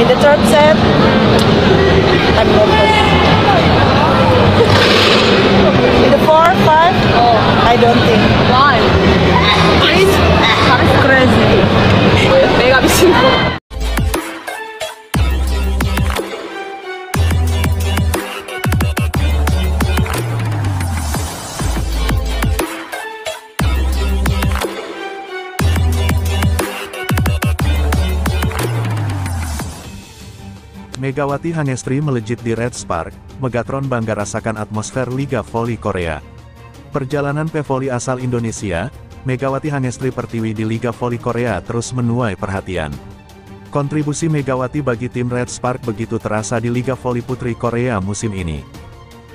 In the third set, I'm nervous. In the 4, 5, I don't think. Why? Please? Crazy. 내가 미친 거. Megawati Hangestri melejit di Red Spark, Megatron bangga rasakan atmosfer Liga Voli Korea. Perjalanan pevoli asal Indonesia, Megawati Hangestri Pertiwi di Liga Voli Korea terus menuai perhatian. Kontribusi Megawati bagi tim Red Spark begitu terasa di Liga Voli Putri Korea musim ini.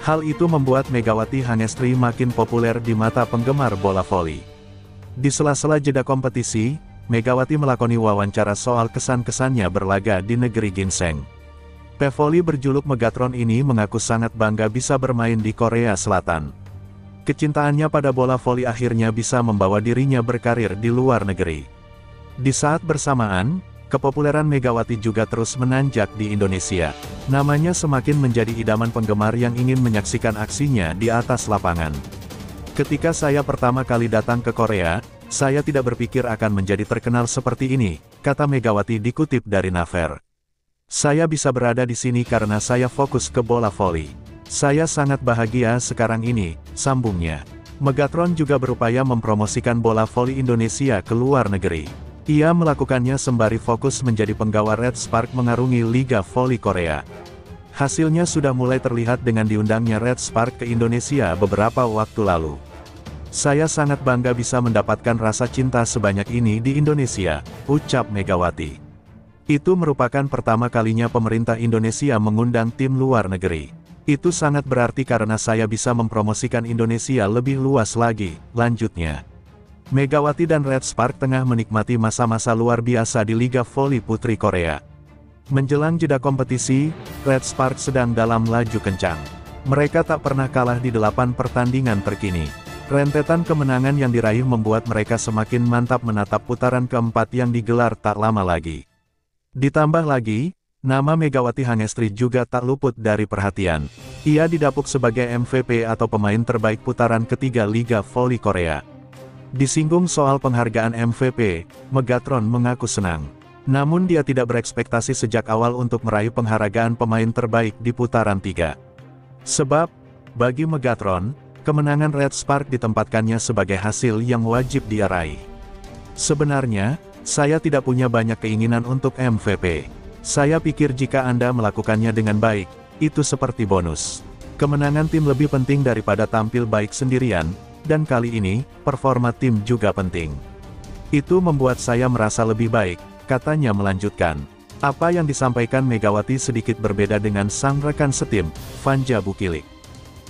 Hal itu membuat Megawati Hangestri makin populer di mata penggemar bola voli. Di sela-sela jeda kompetisi, Megawati melakoni wawancara soal kesan-kesannya berlaga di negeri ginseng. Pevoli berjuluk Megatron ini mengaku sangat bangga bisa bermain di Korea Selatan. Kecintaannya pada bola voli akhirnya bisa membawa dirinya berkarir di luar negeri. Di saat bersamaan, kepopuleran Megawati juga terus menanjak di Indonesia. Namanya semakin menjadi idaman penggemar yang ingin menyaksikan aksinya di atas lapangan. Ketika saya pertama kali datang ke Korea, saya tidak berpikir akan menjadi terkenal seperti ini, kata Megawati dikutip dari Naver. Saya bisa berada di sini karena saya fokus ke bola voli. Saya sangat bahagia sekarang ini, sambungnya. Megatron juga berupaya mempromosikan bola voli Indonesia ke luar negeri. Ia melakukannya sembari fokus menjadi penggawa Red Spark mengarungi Liga Voli Korea. Hasilnya sudah mulai terlihat dengan diundangnya Red Spark ke Indonesia beberapa waktu lalu. Saya sangat bangga bisa mendapatkan rasa cinta sebanyak ini di Indonesia, ucap Megawati. Itu merupakan pertama kalinya pemerintah Indonesia mengundang tim luar negeri. Itu sangat berarti karena saya bisa mempromosikan Indonesia lebih luas lagi, lanjutnya. Megawati dan Red Spark tengah menikmati masa-masa luar biasa di Liga Voli Putri Korea. Menjelang jeda kompetisi, Red Spark sedang dalam laju kencang. Mereka tak pernah kalah di 8 pertandingan terkini. Rentetan kemenangan yang diraih membuat mereka semakin mantap menatap putaran keempat yang digelar tak lama lagi. Ditambah lagi, nama Megawati Hangestri juga tak luput dari perhatian. Ia didapuk sebagai MVP atau pemain terbaik putaran ketiga Liga Voli Korea. Disinggung soal penghargaan MVP, Megatron mengaku senang. Namun dia tidak berekspektasi sejak awal untuk meraih penghargaan pemain terbaik di putaran 3. Sebab, bagi Megatron, kemenangan Red Spark ditempatkannya sebagai hasil yang wajib dia raih. Sebenarnya, saya tidak punya banyak keinginan untuk MVP. Saya pikir jika Anda melakukannya dengan baik, itu seperti bonus. Kemenangan tim lebih penting daripada tampil baik sendirian, dan kali ini, performa tim juga penting. Itu membuat saya merasa lebih baik, katanya melanjutkan. Apa yang disampaikan Megawati sedikit berbeda dengan sang rekan setim, Vanja Bukilik.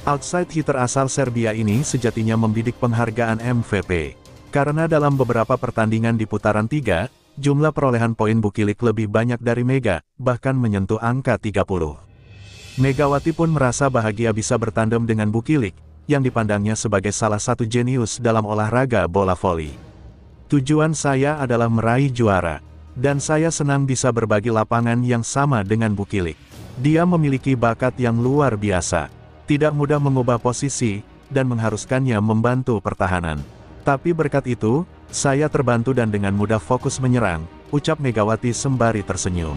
Outside hitter asal Serbia ini sejatinya membidik penghargaan MVP. Karena dalam beberapa pertandingan di putaran 3, jumlah perolehan poin Bukilik lebih banyak dari Mega, bahkan menyentuh angka 30. Megawati pun merasa bahagia bisa bertandem dengan Bukilik, yang dipandangnya sebagai salah satu jenius dalam olahraga bola voli. Tujuan saya adalah meraih juara, dan saya senang bisa berbagi lapangan yang sama dengan Bukilik. Dia memiliki bakat yang luar biasa, tidak mudah mengubah posisi, dan mengharuskannya membantu pertahanan. Tapi berkat itu, saya terbantu dan dengan mudah fokus menyerang, ucap Megawati sembari tersenyum.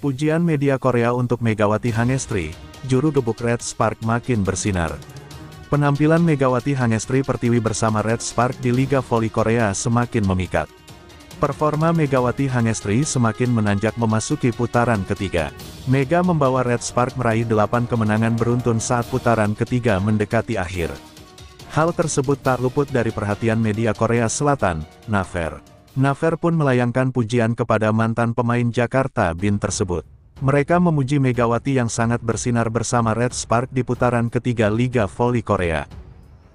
Pujian media Korea untuk Megawati Hangestri, juru gebuk Red Spark makin bersinar. Penampilan Megawati Hangestri Pertiwi bersama Red Spark di Liga Voli Korea semakin memikat. Performa Megawati Hangestri semakin menanjak memasuki putaran ketiga. Mega membawa Red Spark meraih 8 kemenangan beruntun saat putaran ketiga mendekati akhir. Hal tersebut tak luput dari perhatian media Korea Selatan, Naver. Naver pun melayangkan pujian kepada mantan pemain Jakarta Bin tersebut. Mereka memuji Megawati yang sangat bersinar bersama Red Spark di putaran ketiga Liga Voli Korea.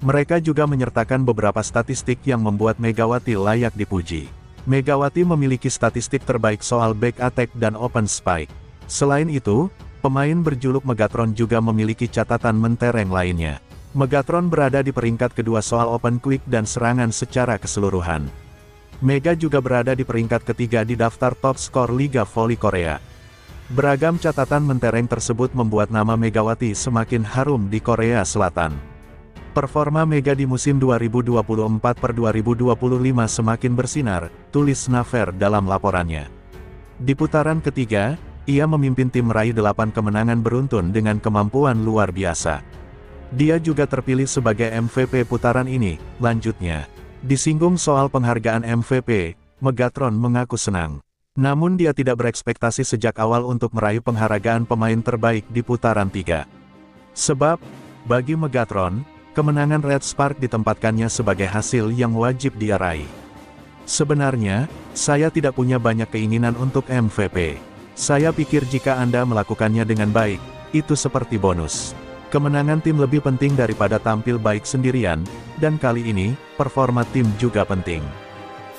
Mereka juga menyertakan beberapa statistik yang membuat Megawati layak dipuji. Megawati memiliki statistik terbaik soal back attack dan open spike. Selain itu, pemain berjuluk Megatron juga memiliki catatan mentereng lainnya. Megatron berada di peringkat kedua soal open quick dan serangan secara keseluruhan. Mega juga berada di peringkat ketiga di daftar top skor Liga Voli Korea. Beragam catatan mentereng tersebut membuat nama Megawati semakin harum di Korea Selatan. Performa Mega di musim 2024-2025 semakin bersinar, tulis Naver dalam laporannya. Di putaran ketiga, ia memimpin tim meraih 8 kemenangan beruntun dengan kemampuan luar biasa. Dia juga terpilih sebagai MVP putaran ini. Lanjutnya, disinggung soal penghargaan MVP, Megatron mengaku senang. Namun dia tidak berekspektasi sejak awal untuk meraih penghargaan pemain terbaik di putaran 3. Sebab, bagi Megatron, kemenangan Red Spark ditempatkannya sebagai hasil yang wajib dia raih. Sebenarnya, saya tidak punya banyak keinginan untuk MVP. Saya pikir jika Anda melakukannya dengan baik, itu seperti bonus. Kemenangan tim lebih penting daripada tampil baik sendirian, dan kali ini, performa tim juga penting.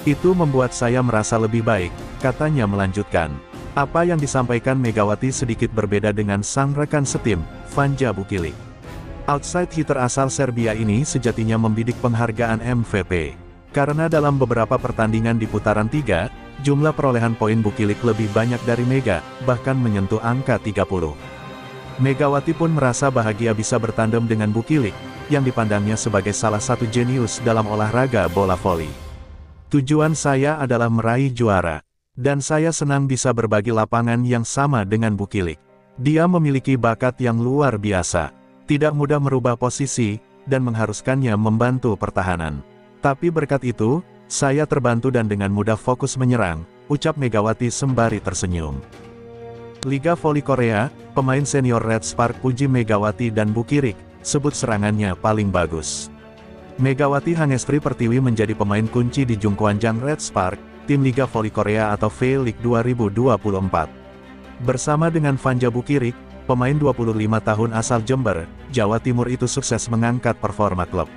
Itu membuat saya merasa lebih baik, katanya melanjutkan. Apa yang disampaikan Megawati sedikit berbeda dengan sang rekan setim, Vanja Bukilik. Outside hitter asal Serbia ini sejatinya membidik penghargaan MVP. Karena dalam beberapa pertandingan di putaran 3, jumlah perolehan poin Bukilik lebih banyak dari Mega, bahkan menyentuh angka 30. Megawati pun merasa bahagia bisa bertandem dengan Bukilik, yang dipandangnya sebagai salah satu jenius dalam olahraga bola voli. Tujuan saya adalah meraih juara, dan saya senang bisa berbagi lapangan yang sama dengan Bukilik. Dia memiliki bakat yang luar biasa, tidak mudah merubah posisi, dan mengharuskannya membantu pertahanan. Tapi berkat itu, saya terbantu dan dengan mudah fokus menyerang, ucap Megawati sembari tersenyum. Liga Voli Korea, pemain senior Red Spark puji Megawati dan Bukilik, sebut serangannya paling bagus. Megawati Hangestri Pertiwi menjadi pemain kunci di Jungkwanjang Red Spark, tim Liga Voli Korea atau V-League 2024. Bersama dengan Vanja Bukilik, pemain 25 tahun asal Jember, Jawa Timur itu sukses mengangkat performa klub.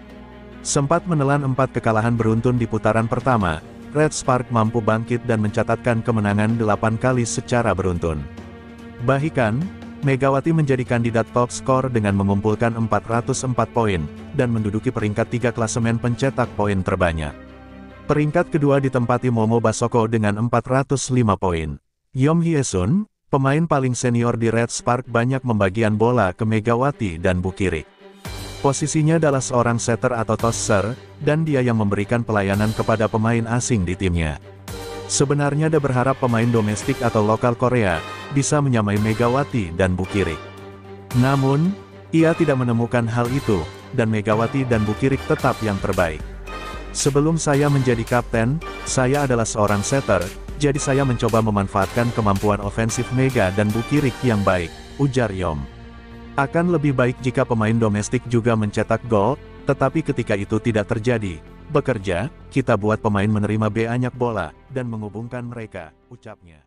Sempat menelan 4 kekalahan beruntun di putaran pertama, Red Spark mampu bangkit dan mencatatkan kemenangan 8 kali secara beruntun. Bahkan, Megawati menjadi kandidat top skor dengan mengumpulkan 404 poin, dan menduduki peringkat 3 klasemen pencetak poin terbanyak. Peringkat kedua ditempati Momo Basoko dengan 405 poin. Yom Hyesun, pemain paling senior di Red Spark banyak membagian bola ke Megawati dan Bukilik. Posisinya adalah seorang setter atau tosser, dan dia yang memberikan pelayanan kepada pemain asing di timnya. Sebenarnya dia berharap pemain domestik atau lokal Korea, bisa menyamai Megawati dan Bukilik. Namun, ia tidak menemukan hal itu, dan Megawati dan Bukilik tetap yang terbaik. Sebelum saya menjadi kapten, saya adalah seorang setter, jadi saya mencoba memanfaatkan kemampuan ofensif Mega dan Bukilik yang baik, ujar Yom. Akan lebih baik jika pemain domestik juga mencetak gol, tetapi ketika itu tidak terjadi. Bekerja, kita buat pemain menerima banyak bola, dan menghubungkan mereka, ucapnya.